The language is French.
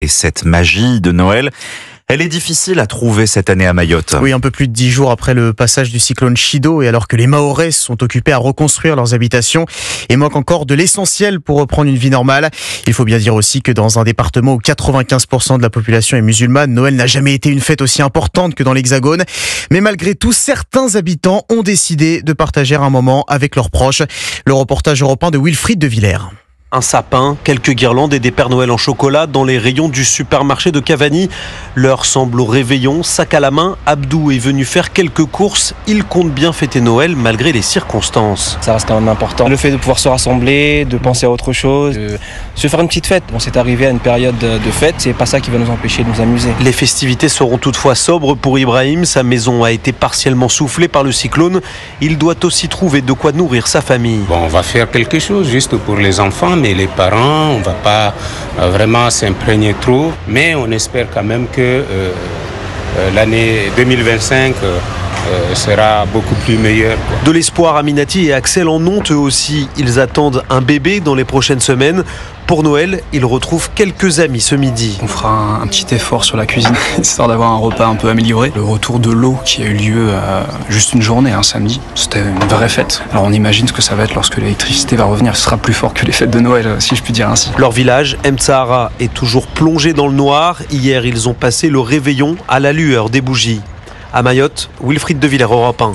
Et cette magie de Noël, elle est difficile à trouver cette année à Mayotte. Oui, un peu plus de 10 jours après le passage du cyclone Chido et alors que les Mahorais sont occupés à reconstruire leurs habitations et manquent encore de l'essentiel pour reprendre une vie normale. Il faut bien dire aussi que dans un département où 95% de la population est musulmane, Noël n'a jamais été une fête aussi importante que dans l'Hexagone. Mais malgré tout, certains habitants ont décidé de partager un moment avec leurs proches. Le reportage européen de Wilfried de Villers. Un sapin, quelques guirlandes et des Pères Noël en chocolat dans les rayons du supermarché de Cavani. L'heure semble au réveillon, sac à la main. Abdou est venu faire quelques courses. Il compte bien fêter Noël malgré les circonstances. Ça reste quand même important. Le fait de pouvoir se rassembler, de penser à autre chose, de se faire une petite fête. On s'est arrivé à une période de fête, c'est pas ça qui va nous empêcher de nous amuser. Les festivités seront toutefois sobres pour Ibrahim. Sa maison a été partiellement soufflée par le cyclone. Il doit aussi trouver de quoi nourrir sa famille. Bon, on va faire quelque chose juste pour les enfants, mais les parents, on ne va pas vraiment s'imprégner trop. Mais on espère quand même que l'année 2025 sera beaucoup plus meilleure. De l'espoir, Aminati et Axel en ont eux aussi. Ils attendent un bébé dans les prochaines semaines. Pour Noël, ils retrouvent quelques amis ce midi. On fera un petit effort sur la cuisine, histoire d'avoir un repas un peu amélioré. Le retour de l'eau qui a eu lieu juste une journée, un samedi, c'était une vraie fête. Alors on imagine ce que ça va être lorsque l'électricité va revenir. Ce sera plus fort que les fêtes de Noël, si je puis dire ainsi. Leur village, Mtsahara, est toujours plongé dans le noir. Hier, ils ont passé le réveillon à la lueur des bougies. À Mayotte, Wilfried de Villers, Europe 1.